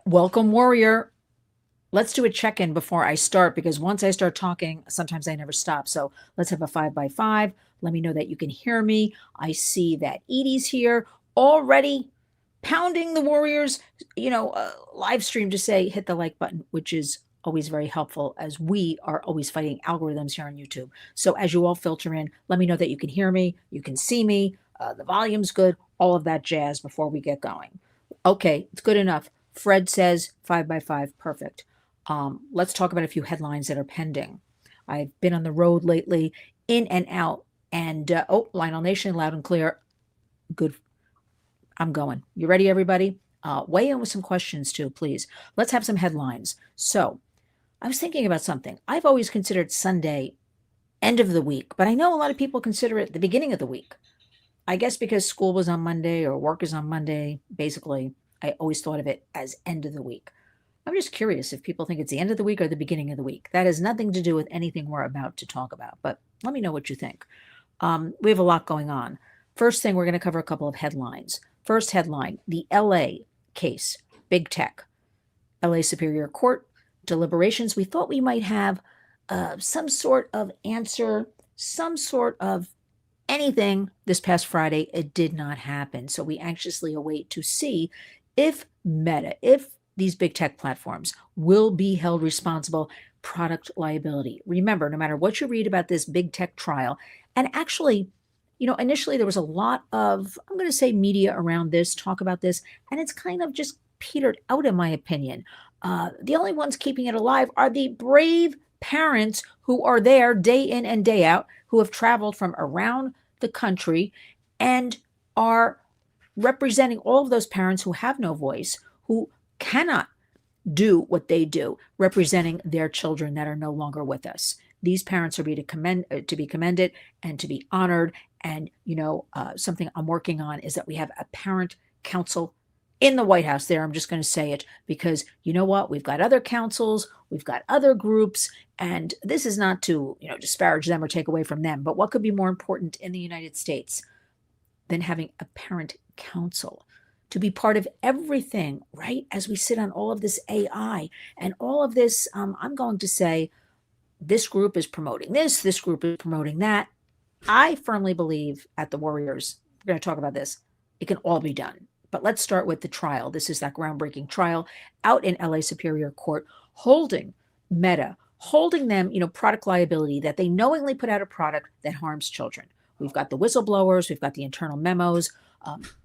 Welcome, warrior. Let's do a check-in before I start because once I start talking, sometimes I never stop. So let's have a 5 by 5. Let me know that you can hear me. I see that Edie's here already pounding the warriors, live stream to say hit the like button, which is always very helpful as we are always fighting algorithms here on YouTube. So as you all filter in, let me know that you can hear me, you can see me, the volume's good, all of that jazz before we get going. Okay, it's good enough. Fred says 5 by 5, perfect. Let's talk about a few headlines that are pending. I've been on the road lately, in and out, and Lionel Nation, loud and clear. Good. I'm going. You ready, everybody? Weigh in with some questions too, please. Let's have some headlines. So, I was thinking about something. I've always considered Sunday end of the week, but I know a lot of people consider it the beginning of the week. I guess because school was on Monday or work is on Monday, basically, I always thought of it as end of the week. I'm just curious if people think it's the end of the week or the beginning of the week. That has nothing to do with anything we're about to talk about, but let me know what you think. We have a lot going on. First thing, we're going to cover a couple of headlines. First headline, the LA case, big tech, LA Superior Court deliberations. We thought we might have some sort of answer, some sort of anything this past Friday. It did not happen. So we anxiously await to see if Meta, if these big tech platforms will be held responsible, product liability. Remember, no matter what you read about this big tech trial, and actually, initially there was a lot of, I'm going to say, media around this, talk about this, and it's kind of just petered out, in my opinion. The only ones keeping it alive are the brave parents who are there day in and day out, who have traveled from around the country and are representing all of those parents who have no voice, who cannot do what they do, representing their children that are no longer with us. These parents are to be commended and to be honored. And something I'm working on is that we have a parent council in the White House. There, I'm just going to say it because you know what? We've got other councils, we've got other groups, and this is not to disparage them or take away from them. But what could be more important in the United States than having a parent council to be part of everything, right? As we sit on all of this AI and all of this, I'm going to say this group is promoting this group is promoting that. I firmly believe at the Warriors, we're going to talk about this, it can all be done. But let's start with the trial. This is that groundbreaking trial out in LA Superior Court, holding Meta, holding them, product liability, that they knowingly put out a product that harms children. We've got the whistleblowers, we've got the internal memos,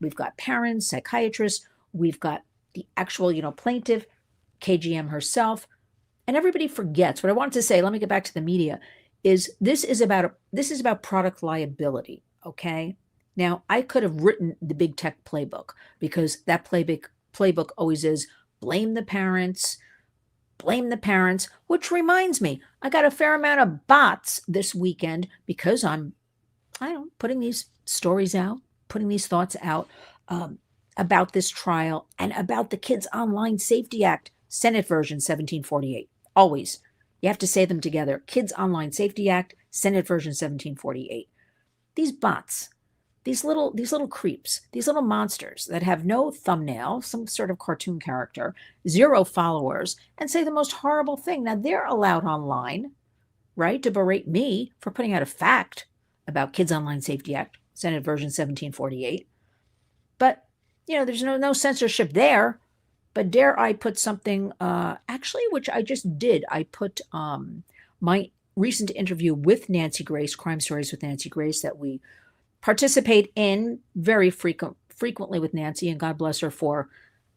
we've got parents, psychiatrists, we've got the actual, plaintiff, KGM herself, and everybody forgets. What I wanted to say, let me get back to the media, is this is about product liability, okay? Now, I could have written the big tech playbook because that playbook always is blame the parents, which reminds me, I got a fair amount of bots this weekend because I'm putting these stories out, putting these thoughts out about this trial and about the Kids Online Safety Act, Senate version 1748. Always. You have to say them together. Kids Online Safety Act, Senate version 1748. These bots, these little creeps, these little monsters that have no thumbnail, some sort of cartoon character, 0 followers, and say the most horrible thing. Now, they're allowed online, right, to berate me for putting out a fact about Kids Online Safety Act, Senate version 1748. But, there's no censorship there. But dare I put something, actually, which I just did. I put my recent interview with Nancy Grace, Crime Stories with Nancy Grace, that we participate in very frequently with Nancy, and God bless her for,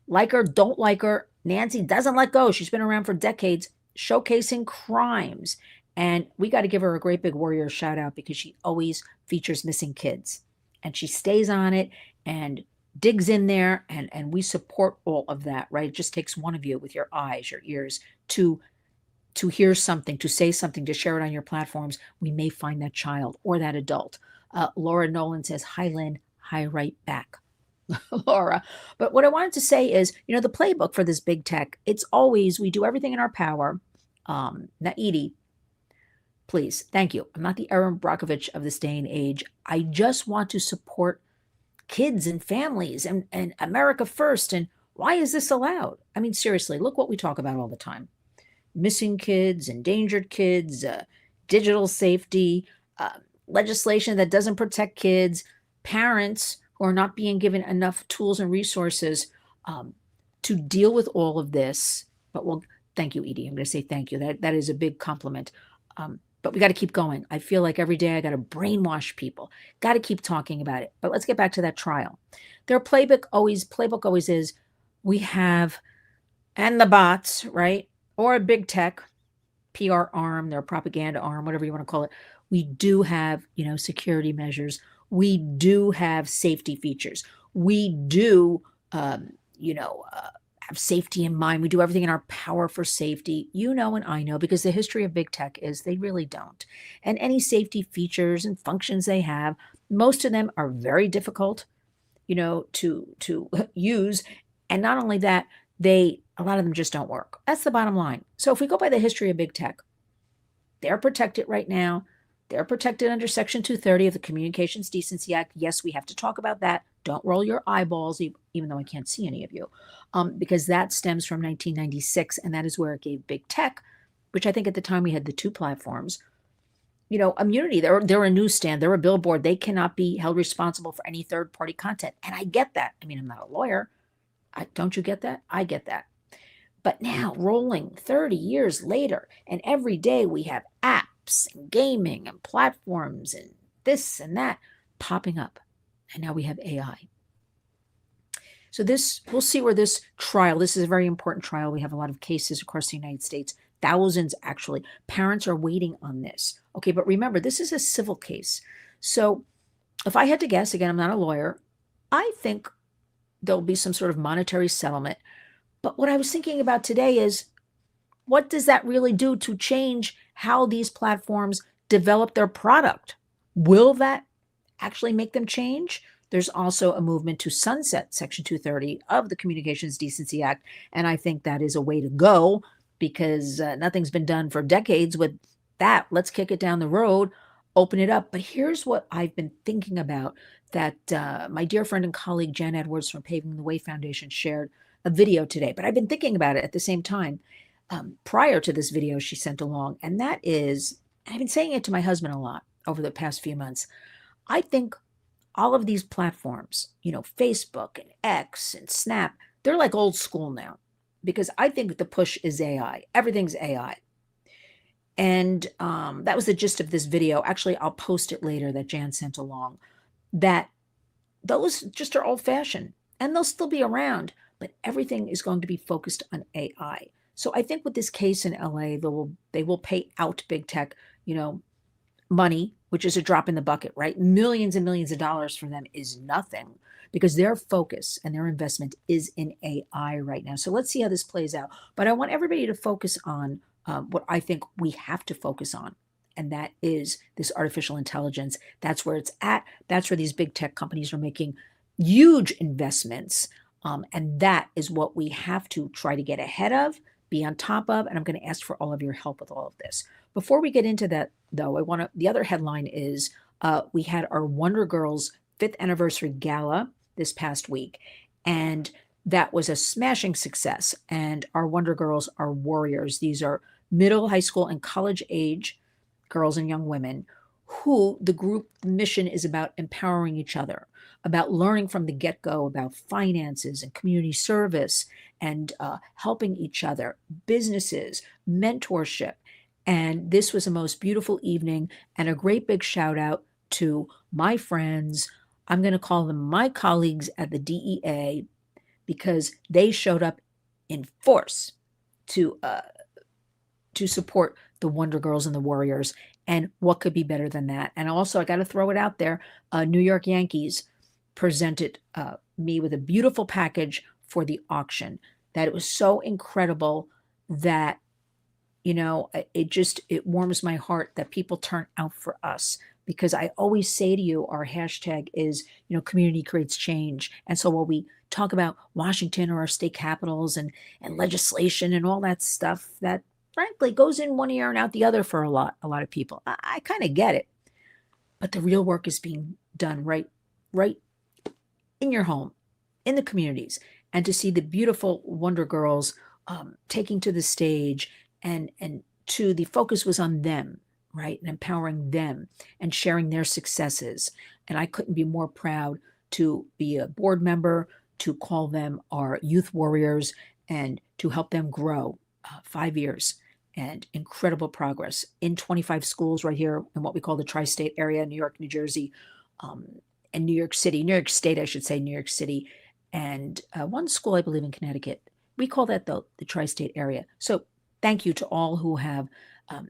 like her, don't like her, Nancy doesn't let go. She's been around for decades, showcasing crimes. And we got to give her a great big warrior shout out because she always features missing kids. And she stays on it and digs in there, and we support all of that, right? It just takes one of you with your eyes, your ears, to hear something, to say something, to share it on your platforms. We may find that child or that adult. Laura Nolan says, hi, Lynn. Hi, right back. Laura. But what I wanted to say is, the playbook for this big tech, it's always, we do everything in our power. Now, Edie, please, thank you. I'm not the Erin Brockovich of this day and age. I just want to support kids and families and America first and Why is this allowed? I mean, seriously, look what we talk about all the time: missing kids, endangered kids, digital safety, uh, legislation that doesn't protect kids, parents who are not being given enough tools and resources um, to deal with all of this. But well, thank you, Edie. I'm going to say thank you. That is a big compliment. But we got to keep going. I feel like every day I got to brainwash people. Got to keep talking about it. But let's get back to that trial. Their playbook always is, we have, and the bots, right? Or a big tech PR arm, their propaganda arm, whatever you want to call it. We do have, security measures. We do have safety features. We do, have safety in mind. We do everything in our power for safety. You know, and I know, because the history of big tech is they really don't. And any safety features and functions they have, most of them are very difficult, to use. And not only that, a lot of them just don't work. That's the bottom line. So if we go by the history of big tech, they're protected right now. They're protected under Section 230 of the Communications Decency Act. Yes, we have to talk about that. Don't roll your eyeballs, even though I can't see any of you, because that stems from 1996, and that is where it gave big tech, which I think at the time we had the two platforms, immunity. They're a newsstand. They're a billboard. They cannot be held responsible for any third-party content. And I get that. I mean, I'm not a lawyer. Don't you get that? I get that. But now, rolling 30 years later, and every day we have apps and gaming and platforms and this and that popping up. And now we have AI. So we'll see where this is a very important trial. We have a lot of cases across the United States, thousands actually. Parents are waiting on this. Okay, but remember, this is a civil case. So if I had to guess, again, I'm not a lawyer, I think there'll be some sort of monetary settlement. But what I was thinking about today is, what does that really do to change how these platforms develop their product? Will that actually make them change? There's also a movement to sunset Section 230 of the Communications Decency Act. And I think that is a way to go, because nothing's been done for decades with that. Let's kick it down the road, open it up. But here's what I've been thinking about, that my dear friend and colleague Jan Edwards from Paving the Way Foundation shared a video today. But I've been thinking about it at the same time, prior to this video she sent along. And that is, I've been saying it to my husband a lot over the past few months. I think all of these platforms, Facebook and X and Snap, they're like old school now, because I think the push is AI. Everything's AI. And that was the gist of this video. Actually, I'll post it later, that Jan sent along, that those just are old fashioned, and they'll still be around, but everything is going to be focused on AI. So I think with this case in LA, they will pay out big tech, money, which is a drop in the bucket, right? Millions and millions of dollars for them is nothing, because their focus and their investment is in AI right now. So let's see how this plays out. But I want everybody to focus on what I think we have to focus on, and that is this artificial intelligence. That's where it's at. That's where these big tech companies are making huge investments. And that is what we have to try to get ahead of, be on top of. And I'm going to ask for all of your help with all of this. Before we get into that, though, the other headline is, we had our Wonder Girls 5th anniversary gala this past week, and that was a smashing success. And our Wonder Girls are warriors. These are middle, high school, and college age girls and young women who the mission is about empowering each other, about learning from the get-go about finances and community service, and helping each other, businesses, mentorship. And this was the most beautiful evening, and a great big shout out to my friends. I'm going to call them my colleagues at the DEA, because they showed up in force to support the Wonder Girls and the Warriors. And what could be better than that? And also, I got to throw it out there, New York Yankees presented me with a beautiful package for the auction, that it was so incredible that, it warms my heart that people turn out for us. Because I always say to you, our hashtag is, community creates change. And so while we talk about Washington or our state capitals and legislation and all that stuff, that frankly goes in one ear and out the other for a lot of people. I kind of get it. But the real work is being done right in your home, in the communities. and to see the beautiful Wonder Girls taking to the stage, and to the focus was on them, right? And empowering them and sharing their successes. And I couldn't be more proud to be a board member, to call them our youth warriors, and to help them grow. 5 years and incredible progress in 25 schools right here in what we call the tri-state area, New York, New Jersey, um, and New York City, New York State, I should say, New York City, and one school, I believe, in Connecticut. We call that the tri-state area. So thank you to all who have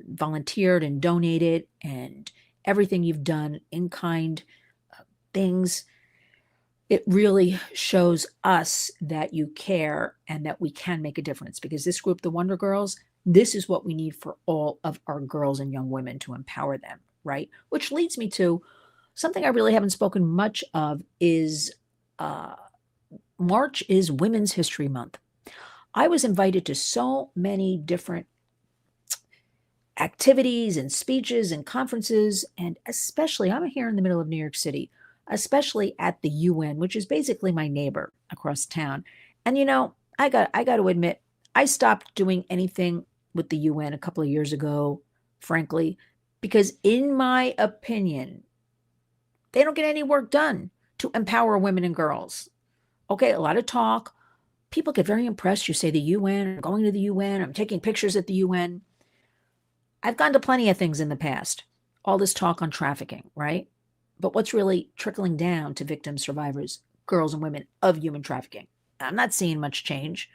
volunteered and donated, and everything you've done in kind things. It really shows us that you care and that we can make a difference, because this group, the Wonder Girls, this is what we need for all of our girls and young women, to empower them, right? Which leads me to something I really haven't spoken much of is March is Women's History Month. I was invited to so many different activities and speeches and conferences, and especially, I'm here in the middle of New York City, especially at the UN, which is basically my neighbor across town. And I got to admit, I stopped doing anything with the UN a couple of years ago, frankly, because in my opinion, they don't get any work done to empower women and girls. Okay, a lot of talk. People get very impressed. You say the UN, I'm going to the UN, I'm taking pictures at the UN. I've gone to plenty of things in the past. All this talk on trafficking, right? But what's really trickling down to victims, survivors, girls and women of human trafficking? I'm not seeing much change.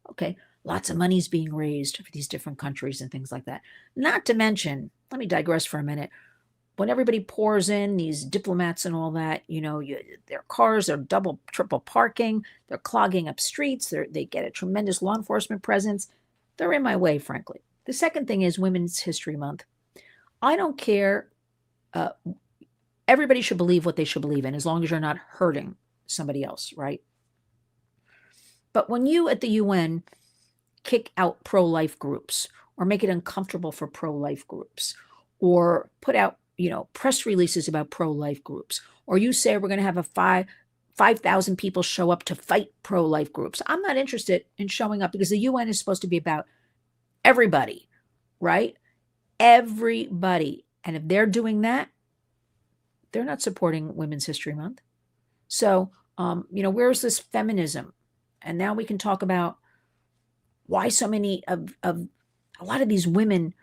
Okay, lots of money's being raised for these different countries and things like that. Not to mention, let me digress for a minute. When everybody pours in, these diplomats and all that, their cars are double, triple parking. They're clogging up streets. They get a tremendous law enforcement presence. They're in my way, frankly. The second thing is Women's History Month. I don't care. Everybody should believe what they should believe in, as long as you're not hurting somebody else, right? But when you at the UN kick out pro-life groups, or make it uncomfortable for pro-life groups, or put out press releases about pro-life groups, or you say we're going to have a 5,000 people show up to fight pro-life groups, I'm not interested in showing up, because the UN is supposed to be about everybody, right? Everybody. And if they're doing that, they're not supporting Women's History Month. So, where's this feminism? And now we can talk about why so many of a lot of these women,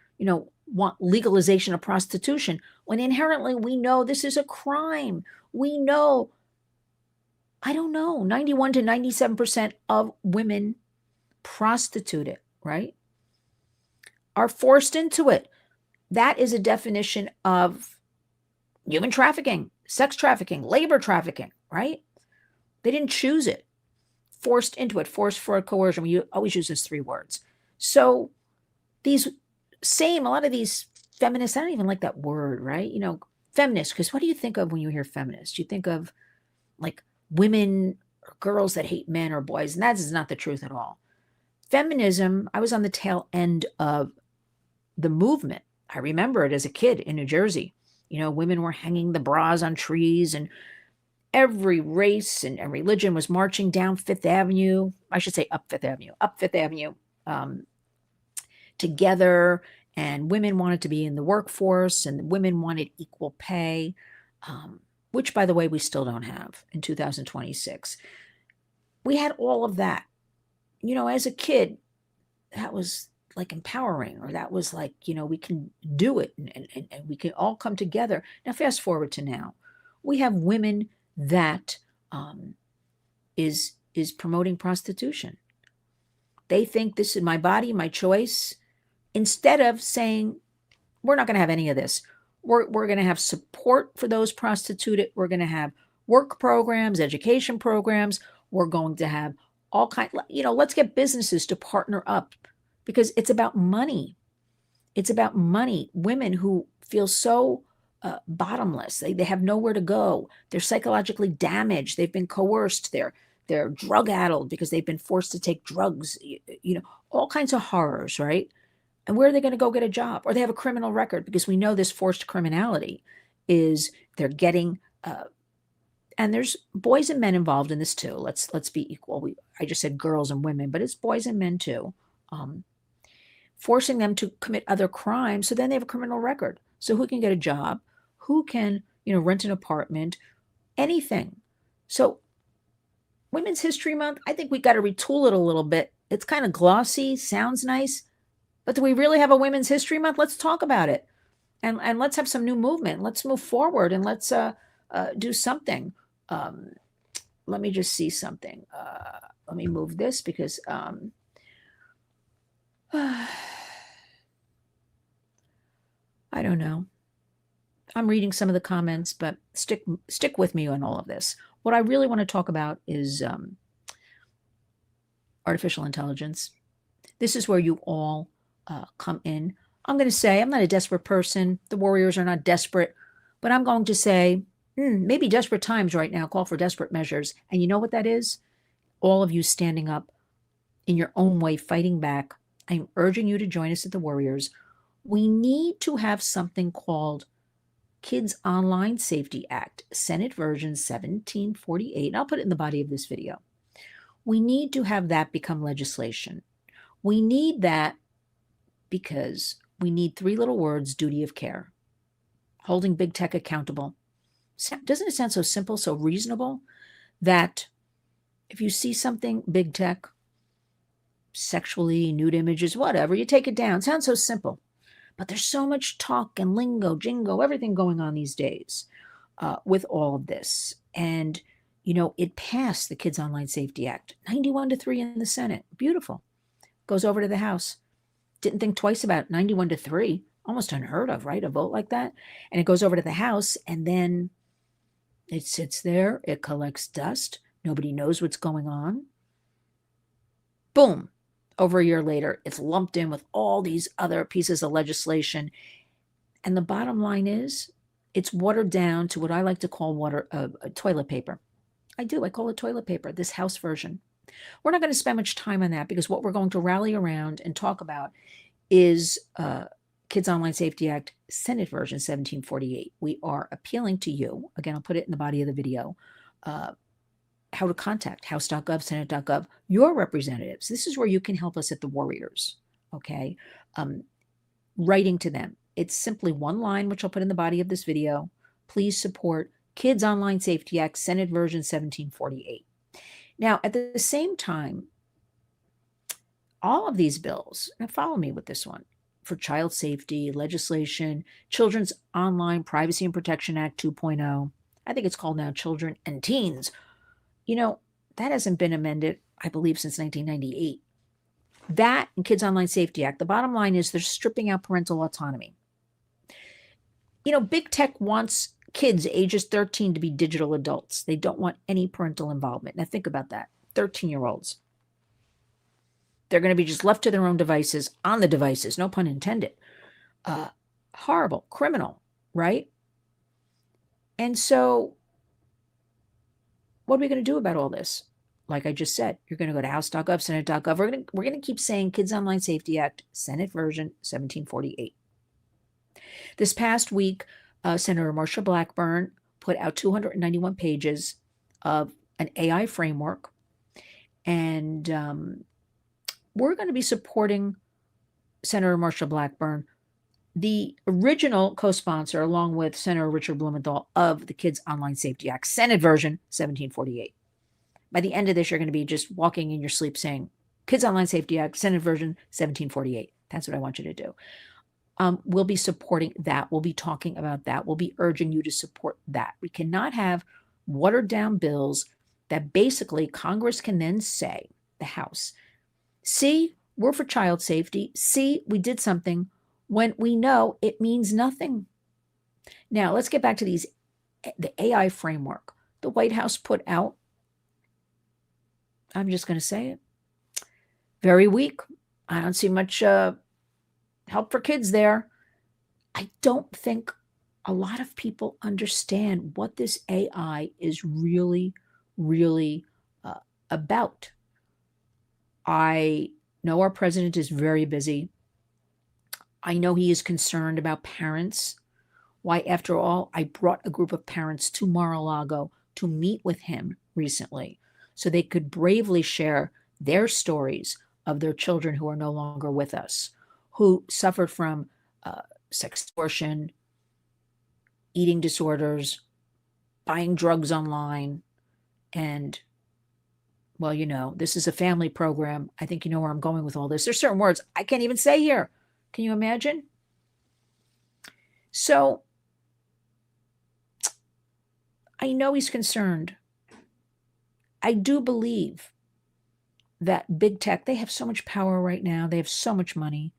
want legalization of prostitution, when inherently we know this is a crime. We know, 91 to 97% of women prostituted, right? Are forced into it. That is a definition of human trafficking, sex trafficking, labor trafficking, right? They didn't choose it. Forced into it, forced for a coercion. We always use those three words. So a lot of these feminists, I don't even like that word, right? Feminist, because what do you think of when you hear feminist? You think of like women or girls that hate men or boys, and that is not the truth at all. Feminism, I was on the tail end of the movement. I remember it as a kid in New Jersey. Women were hanging the bras on trees, and every race and religion was marching down Fifth Avenue. I should say up Fifth Avenue, together. And women wanted to be in the workforce, and women wanted equal pay, which, by the way, we still don't have in 2026. We had all of that. As a kid, that was like empowering, or that was like, we can do it, and we can all come together. Now, fast forward to now. We have women that is promoting prostitution. They think this is my body, my choice, instead of saying, we're not going to have any of this. We're going to have support for those prostituted. We're going to have work programs, education programs. We're going to have all kinds, let's get businesses to partner up, because it's about money. It's about money. Women who feel so bottomless, they have nowhere to go. They're psychologically damaged. They've been coerced. They're drug addled because they've been forced to take drugs, all kinds of horrors, right? And where are they going to go get a job? Or they have a criminal record, because we know this forced criminality is they're getting and there's boys and men involved in this too. Let's be equal. I just said girls and women, but it's boys and men too. Forcing them to commit other crimes, so then they have a criminal record. So who can get a job? Who can, rent an apartment? Anything. So Women's History Month, I think we got to retool it a little bit. It's kind of glossy, sounds nice, but do we really have a Women's History Month? Let's talk about it, and let's have some new movement. Let's move forward, and let's do something. Let me just see something. Let me move this because I don't know. I'm reading some of the comments, but stick with me on all of this. What I really want to talk about is artificial intelligence. This is where you all come in. I'm going to say I'm not a desperate person. The Warriors are not desperate, but I'm going to say maybe desperate times right now call for desperate measures. And you know what that is? All of you standing up in your own way, fighting back. I'm urging you to join us at the Warriors. We need to have something called Kids Online Safety Act, Senate Version 1748. And I'll put it in the body of this video. We need to have that become legislation. We need that because we need three little words: duty of care, holding big tech accountable. Doesn't it sound so simple, so reasonable, that if you see something big tech, sexually, nude images, whatever, you take it down? It sounds so simple. But there's so much talk and lingo, jingo, everything going on these days with all of this. And, it passed the Kids Online Safety Act, 91-3 in the Senate. Beautiful. Goes over to the House. Didn't think twice about it. 91-3. Almost unheard of, right? A vote like that. And it goes over to the House, and then it sits there. It collects dust. Nobody knows what's going on. Boom. Over a year later, it's lumped in with all these other pieces of legislation. And the bottom line is, it's watered down to what I like to call toilet paper. I call it toilet paper, this House version. We're not going to spend much time on that because what we're going to rally around and talk about is Kids Online Safety Act, Senate Version 1748. We are appealing to you. Again, I'll put it in the body of the video. How to contact House.gov, Senate.gov, your representatives. This is where you can help us at the Warriors, okay? Writing to them. It's simply one line, which I'll put in the body of this video. Please support Kids Online Safety Act, Senate Version 1748. Now, at the same time, all of these bills, now follow me with this one, for child safety legislation, Children's Online Privacy and Protection Act 2.0, I think it's called now Children and Teens. That hasn't been amended, I believe, since 1998. That and Kids Online Safety Act, the bottom line is they're stripping out parental autonomy. Big tech wants kids ages 13 to be digital adults. They don't want any parental involvement. Now think about that. 13-year-olds. They're going to be just left to their own devices, on the devices, no pun intended. Horrible, criminal, right? And so what are we going to do about all this? Like I just said, you're going to go to House.gov, Senate.gov. We're going to keep saying Kids Online Safety Act, Senate Version 1748. This past week, Senator Marsha Blackburn put out 291 pages of an AI framework, and we're going to be supporting Senator Marsha Blackburn, the original co-sponsor, along with Senator Richard Blumenthal, of the Kids Online Safety Act, Senate Version 1748. By the end of this, you're going to be just walking in your sleep saying, Kids Online Safety Act, Senate Version 1748. That's what I want you to do. We'll be supporting that. We'll be talking about that. We'll be urging you to support that. We cannot have watered down bills that basically Congress can then say, the House, see, we're for child safety. See, we did something, when we know it means nothing. Now, let's get back to the AI framework the White House put out. I'm just going to say it. Very weak. I don't see much help for kids there. I don't think a lot of people understand what this AI is really, really about. I know our president is very busy. I know he is concerned about parents. Why, after all, I brought a group of parents to Mar-a-Lago to meet with him recently so they could bravely share their stories of their children who are no longer with us, who suffered from sextortion, eating disorders, buying drugs online. And, well, this is a family program. I think you know where I'm going with all this. There's certain words I can't even say here. Can you imagine? So I know he's concerned. I do believe that big tech, they have so much power right now. They have so much money.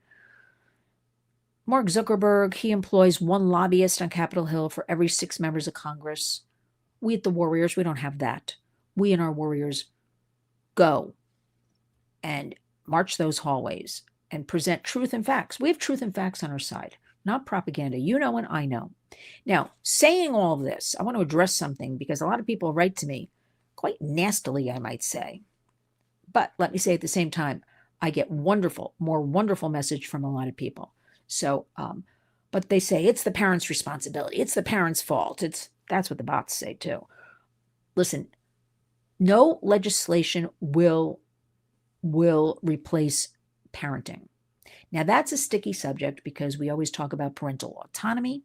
Mark Zuckerberg, he employs one lobbyist on Capitol Hill for every 6 members of Congress. We at the Warriors, we don't have that. We and our Warriors go and march those hallways and present truth and facts. We have truth and facts on our side, not propaganda. You know and I know. Now, saying all of this, I want to address something because a lot of people write to me quite nastily, I might say. But let me say at the same time, I get more wonderful message from a lot of people. So, but they say it's the parents' responsibility. It's the parents' fault. That's what the bots say too. Listen, no legislation will replace parenting. Now, that's a sticky subject because we always talk about parental autonomy.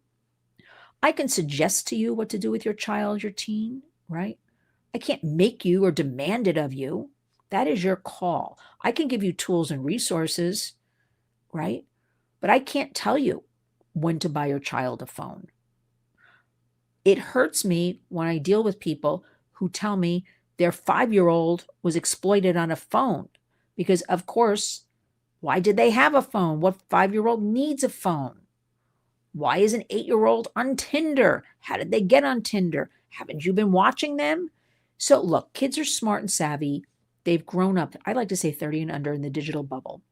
I can suggest to you what to do with your child, your teen, right? I can't make you or demand it of you. That is your call. I can give you tools and resources, right? But I can't tell you when to buy your child a phone. It hurts me when I deal with people who tell me their 5-year-old was exploited on a phone because, of course, why did they have a phone? What 5-year-old needs a phone? Why is an 8-year-old on Tinder? How did they get on Tinder? Haven't you been watching them? So look, kids are smart and savvy. They've grown up, I like to say 30 and under in the digital bubble.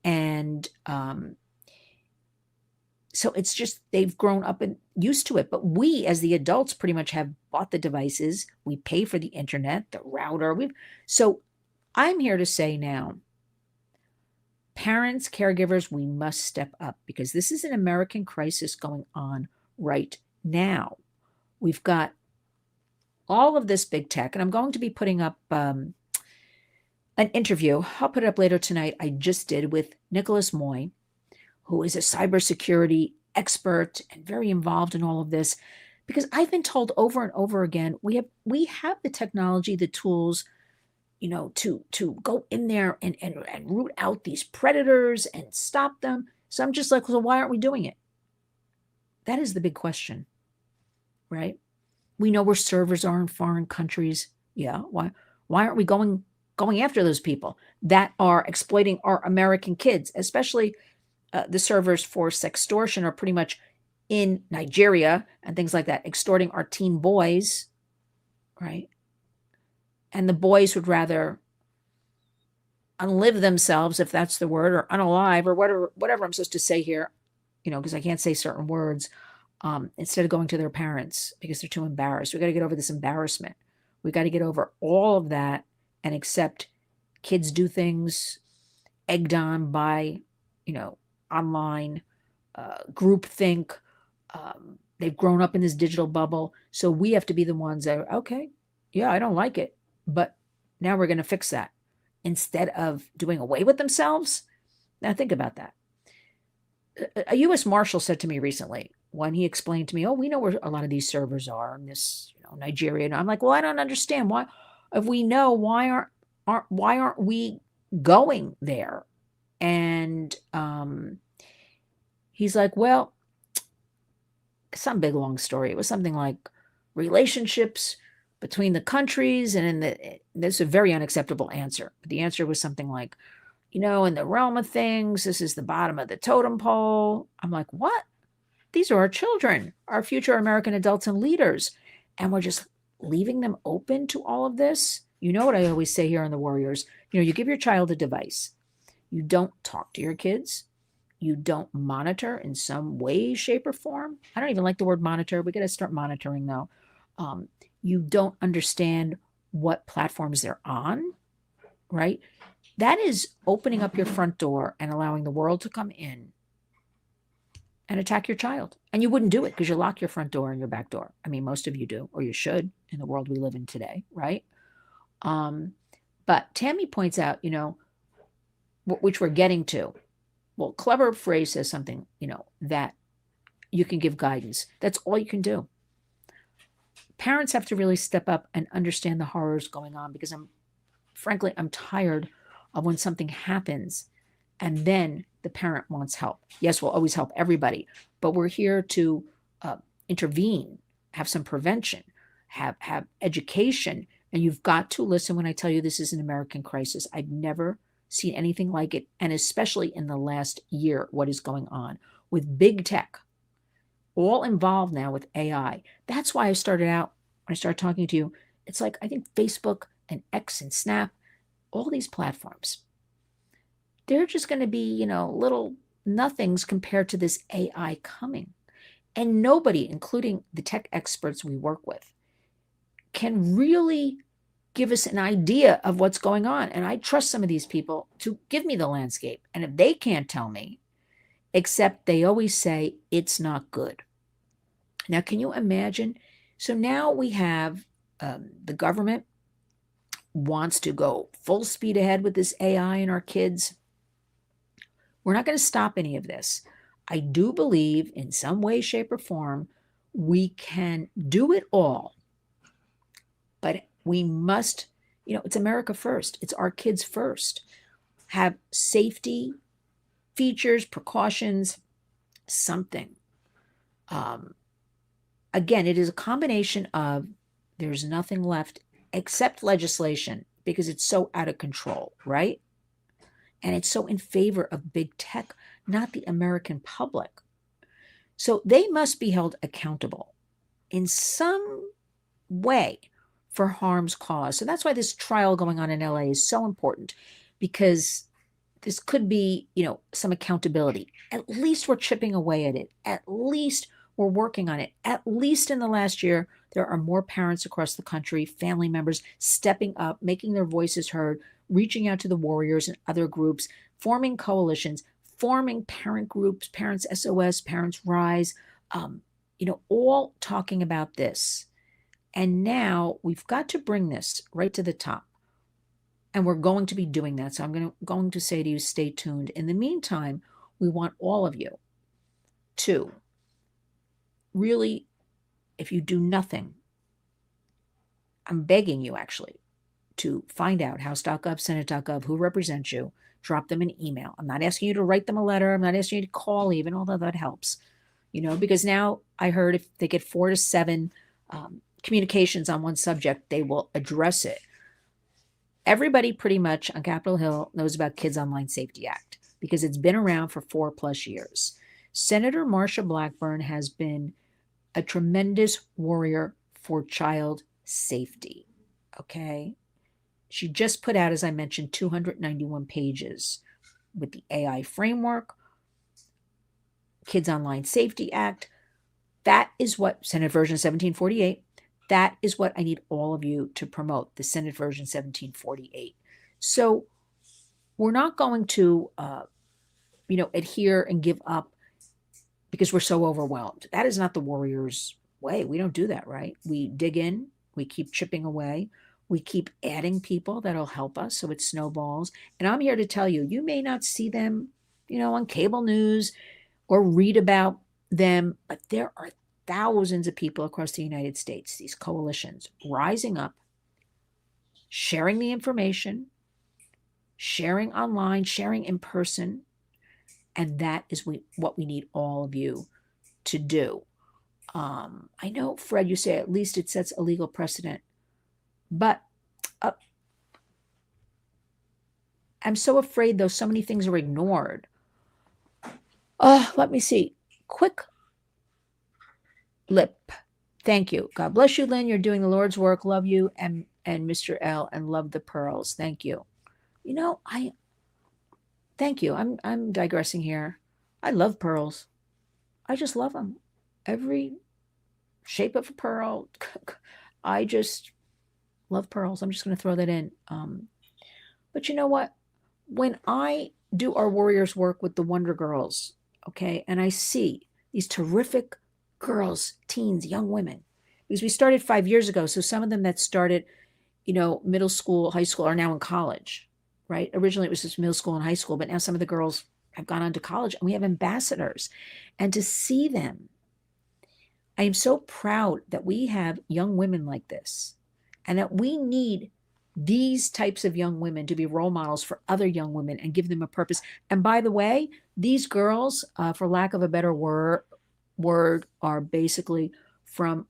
And so it's just they've grown up and used to it. But we as the adults pretty much have bought the devices. We pay for the internet, the router. So I'm here to say now, parents, caregivers, we must step up because this is an American crisis going on right now. We've got all of this big tech, and I'm going to be putting up an interview. I'll put it up later tonight. I just did with Nicholas Moy, who is a cybersecurity expert and very involved in all of this, because I've been told over and over again, we have the technology, the tools, to go in there and root out these predators and stop them. So I'm just like, well, why aren't we doing it? That is the big question, right? We know where servers are in foreign countries. Yeah. Why aren't we going after those people that are exploiting our American kids, especially the servers for sextortion are pretty much in Nigeria and things like that, extorting our teen boys, right? And the boys would rather unlive themselves, if that's the word, or unalive, or whatever I'm supposed to say here, because I can't say certain words, instead of going to their parents because they're too embarrassed. We got to get over this embarrassment. We got to get over all of that and accept kids do things egged on by, online groupthink. They've grown up in this digital bubble. So we have to be the ones that are, okay, yeah, I don't like it, but now we're going to fix that instead of doing away with themselves. Now think about that. A U.S. Marshal said to me recently when he explained to me, we know where a lot of these servers are in this, Nigeria. And I'm like, well, I don't understand why, if we know, why aren't we going there? And he's like, well, some big long story. It was something like relationships between the countries, and this is a very unacceptable answer. But the answer was something like, in the realm of things, this is the bottom of the totem pole. I'm like, what? These are our children, our future American adults and leaders. And we're just leaving them open to all of this. You know what I always say here on the Warriors, you give your child a device. You don't talk to your kids. You don't monitor in some way, shape, or form. I don't even like the word monitor. We got to start monitoring though. You don't understand what platforms they're on, right? That is opening up your front door and allowing the world to come in and attack your child. And you wouldn't do it because you lock your front door and your back door. I mean, most of you do, or you should in the world we live in today, right? But Tammy points out, which we're getting to. Well, Clever Phrase says something, that you can give guidance. That's all you can do. Parents have to really step up and understand the horrors going on, because I'm tired of when something happens and then the parent wants help. Yes, we'll always help everybody, but we're here to intervene, have some prevention, have education. And you've got to listen when I tell you this is an American crisis. I've never seen anything like it, and especially in the last year, what is going on with big tech, all involved now with AI. That's why I started out, when I started talking to you, it's like, I think Facebook and X and Snap, all these platforms, they're just going to be, little nothings compared to this AI coming. And nobody, including the tech experts we work with, can really give us an idea of what's going on. And I trust some of these people to give me the landscape. And if they can't tell me, except they always say it's not good. Now, can you imagine? So now we have the government wants to go full speed ahead with this AI and our kids. We're not going to stop any of this. I do believe in some way, shape, or form, we can do it all. But we must, it's America first. It's our kids first. Have safety features, precautions, something. Again, it is a combination of there's nothing left except legislation, because it's so out of control, right? And it's so in favor of big tech, not the American public. So they must be held accountable in some way for harms caused. So that's why this trial going on in LA is so important, because this could be, some accountability. At least we're chipping away at it. At least we're working on it. At least in the last year, there are more parents across the country, family members stepping up, making their voices heard, reaching out to the warriors and other groups, forming coalitions, forming parent groups, Parents SOS, Parents Rise, all talking about this. And now we've got to bring this right to the top. And we're going to be doing that. So I'm going to say to you, stay tuned. In the meantime, we want all of you to really, if you do nothing, I'm begging you actually to find out House.gov, Senate.gov, who represents you, drop them an email. I'm not asking you to write them a letter. I'm not asking you to call even, although that helps, because now I heard if they get 4 to 7 communications on one subject, they will address it. Everybody pretty much on Capitol Hill knows about Kids Online Safety Act because it's been around for 4+ years. Senator Marsha Blackburn has been a tremendous warrior for child safety. Okay. She just put out, as I mentioned, 291 pages with the AI framework, Kids Online Safety Act. That is what Senate Version 1748. That is what I need all of you to promote, the Senate Version 1748. So we're not going to, adhere and give up because we're so overwhelmed. That is not the warrior's way. We don't do that, right? We dig in, we keep chipping away, we keep adding people that'll help us so it snowballs. And I'm here to tell you, you may not see them, on cable news or read about them, but there are thousands of people across the United States, these coalitions rising up, sharing the information, sharing online, sharing in person. And that is what we need all of you to do. I know, Fred, you say at least it sets a legal precedent, but I'm so afraid, though, so many things are ignored. Let me see. Quick lip. Thank you. God bless you, Lynn. You're doing the Lord's work. Love you and Mr. L, and love the pearls. Thank you. Thank you. I'm digressing here. I love pearls. I just love them. Every shape of a pearl. I just love pearls. I'm just going to throw that in. But you know what? When I do our warriors work with the Wonder Girls, okay, and I see these terrific girls, teens, young women. Because we started 5 years ago. So some of them that started, middle school, high school are now in college, right? Originally it was just middle school and high school, but now some of the girls have gone on to college and we have ambassadors. And to see them, I am so proud that we have young women like this and that we need these types of young women to be role models for other young women and give them a purpose. And by the way, these girls, for lack of a better word, are basically from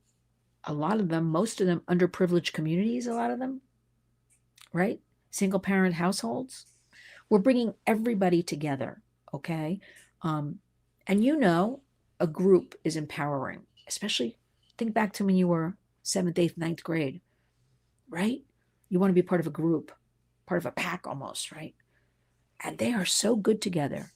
a lot of them, most of them underprivileged communities, a lot of them, right? Single parent households. We're bringing everybody together, okay? And a group is empowering, especially think back to when you were 7th, 8th, 9th grade, right? You want to be part of a group, part of a pack almost, right? And they are so good together.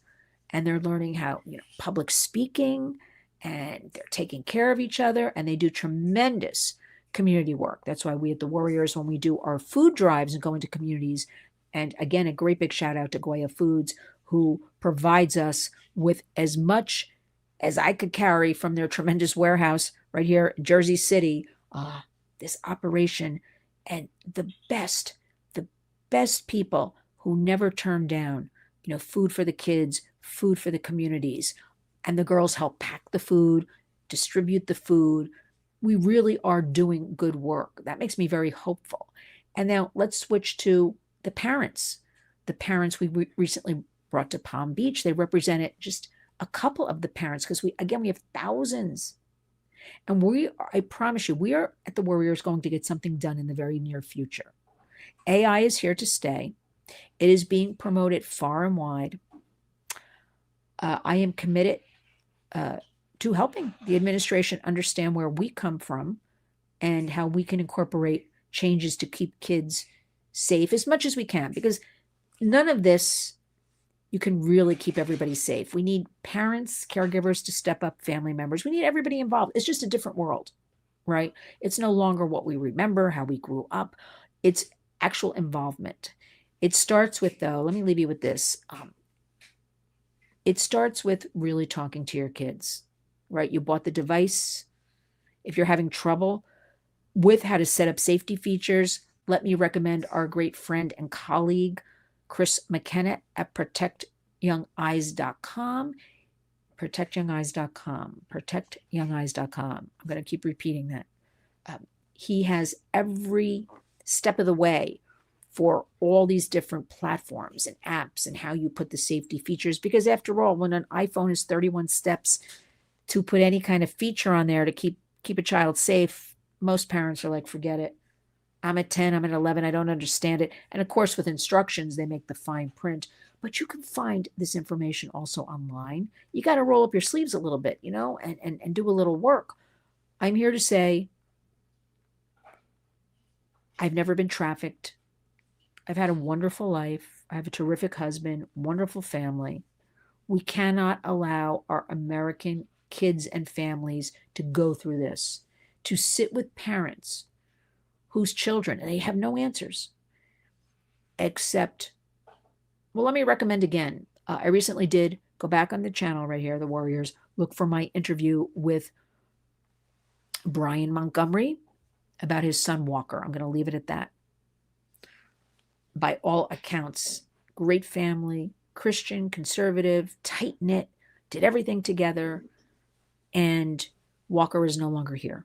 And they're learning how, public speaking, and they're taking care of each other, and they do tremendous community work. That's why we at the Warriors, when we do our food drives and go into communities, and again, a great big shout out to Goya Foods, who provides us with as much as I could carry from their tremendous warehouse right here in Jersey City, this operation, and the best people who never turn down, food for the kids, food for the communities. And the girls help pack the food, distribute the food. We really are doing good work. That makes me very hopeful. And now let's switch to the parents. The parents we recently brought to Palm Beach, they represented just a couple of the parents because we have thousands. And I promise you, we are at the Warriors going to get something done in the very near future. AI is here to stay. It is being promoted far and wide. I am committed to helping the administration understand where we come from and how we can incorporate changes to keep kids safe as much as we can, because none of this, you can really keep everybody safe. We need parents, caregivers to step up, family members. We need everybody involved. It's just a different world, right? It's no longer what we remember, how we grew up. It's actual involvement. It starts with, though, let me leave you with this. It starts with really talking to your kids, right? You bought the device. If you're having trouble with how to set up safety features, let me recommend our great friend and colleague, Chris McKenna at protectyoungeyes.com. Protectyoungeyes.com. Protectyoungeyes.com. I'm going to keep repeating that. He has every step of the way for all these different platforms and apps and how you put the safety features. Because after all, when an iPhone is 31 steps to put any kind of feature on there to keep a child safe, most parents are like, forget it. I'm at 10, I'm at 11, I don't understand it. And of course, with instructions, they make the fine print. But you can find this information also online. You got to roll up your sleeves a little bit, and do a little work. I'm here to say, I've never been trafficked. I've had a wonderful life. I have a terrific husband, wonderful family. We cannot allow our American kids and families to go through this, to sit with parents whose children, and they have no answers except, well, let me recommend again. I recently did go back on the channel right here, The Warriors, look for my interview with Brian Montgomery about his son Walker. I'm going to leave it at that. By all accounts, great family, Christian, conservative, tight-knit, did everything together, and Walker is no longer here.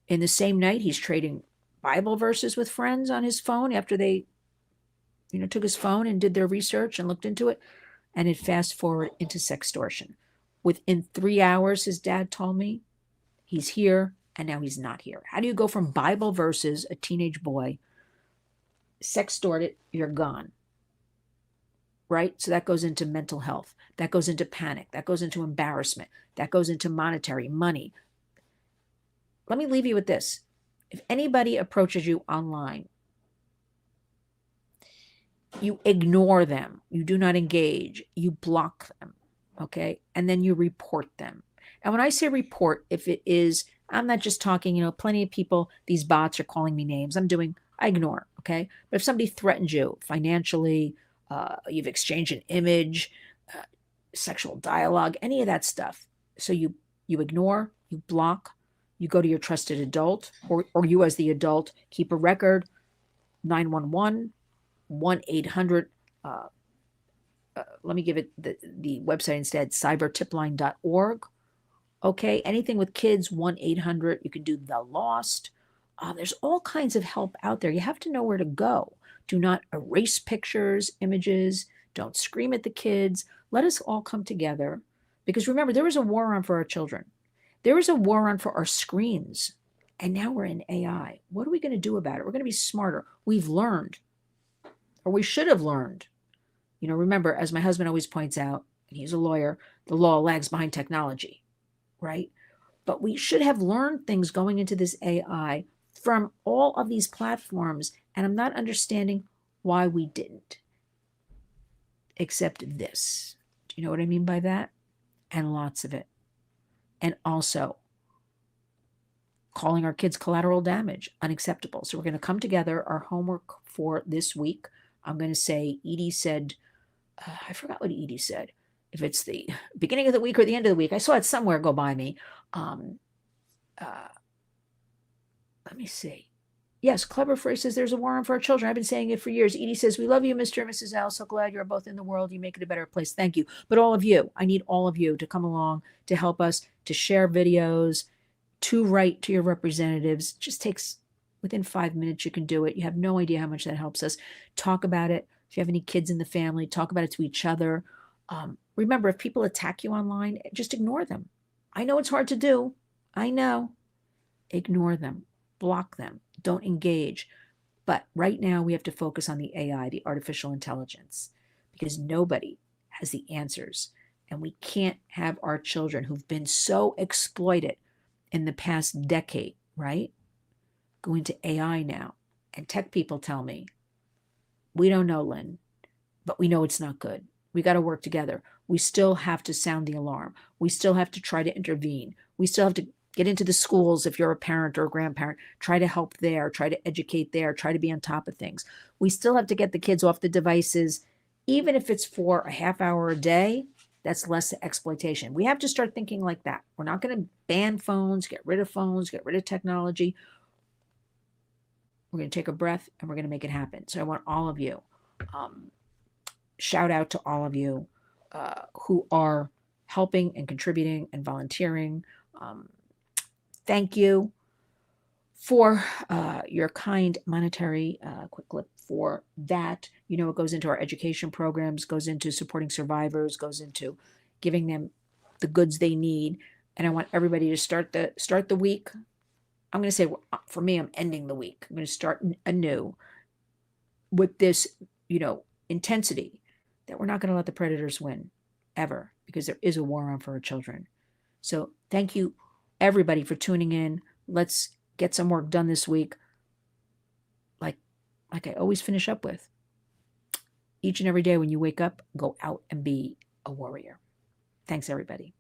In the same night, he's trading Bible verses with friends on his phone after they, took his phone and did their research and looked into it, and it fast forward into sextortion. Within 3 hours, his dad told me, he's here, and now he's not here. How do you go from Bible verses, a teenage boy, sextorted, you're gone, right? So that goes into mental health. That goes into panic. That goes into embarrassment. That goes into monetary money. Let me leave you with this. If anybody approaches you online, you ignore them. You do not engage. You block them, okay? And then you report them. And when I say report, if it is, I'm not just talking, plenty of people, these bots are calling me names. I ignore, okay? But if somebody threatens you financially, you've exchanged an image, sexual dialogue, any of that stuff. So you ignore, you block, you go to your trusted adult, or you as the adult keep a record. 911, 1-800, let me give it the website instead, cybertipline.org. Okay, anything with kids, 1-800. You can do the lost. There's all kinds of help out there. You have to know where to go. Do not erase pictures, images. Don't scream at the kids. Let us all come together, because remember, there was a war on for our children. There was a war on for our screens. And now we're in AI. What are we going to do about it? We're going to be smarter. We've learned, or we should have learned. Remember, as my husband always points out, and he's a lawyer, the law lags behind technology, right? But we should have learned things going into this AI from all of these platforms. And I'm not understanding why we didn't, except this. Do you know what I mean by that? And lots of it. And also, calling our kids collateral damage, unacceptable. So we're going to come together. Our homework for this week, I'm going to say, Edie said, I forgot what Edie said. If it's the beginning of the week or the end of the week, I saw it somewhere go by me. Let me see. Yes, Clever Phrase says there's a war on for our children. I've been saying it for years. Edie says, we love you, Mr. and Mrs. L. So glad you're both in the world. You make it a better place. Thank you. But all of you, I need all of you to come along, to help us, to share videos, to write to your representatives. It just takes, within 5 minutes, you can do it. You have no idea how much that helps us. Talk about it. If you have any kids in the family, talk about it to each other. Remember, if people attack you online, just ignore them. I know it's hard to do. I know. Ignore them. Block them. Don't engage. But right now, we have to focus on the AI, the artificial intelligence, because nobody has the answers. And we can't have our children, who've been so exploited in the past decade, right, go into AI now. And tech people tell me, we don't know, Lynn, but we know it's not good. We got to work together. We still have to sound the alarm. We still have to try to intervene. We still have to get into the schools if you're a parent or a grandparent. Try to help there. Try to educate there. Try to be on top of things. We still have to get the kids off the devices, even if it's for a half hour a day. That's less exploitation. We have to start thinking like that. We're not going to ban phones, get rid of technology. We're going to take a breath and we're going to make it happen. So I want all of you, shout out to all of you who are helping and contributing and volunteering. Thank you for your kind monetary quick clip for that. It goes into our education programs, goes into supporting survivors, goes into giving them the goods they need. And I want everybody to start the week. I'm going to say, for me, I'm ending the week. I'm going to start anew with this, intensity, that we're not going to let the predators win ever, because there is a war on for our children. So thank you, everybody, for tuning in. Let's get some work done this week. Like I always finish up with, each and every day when you wake up, go out and be a warrior. Thanks, everybody.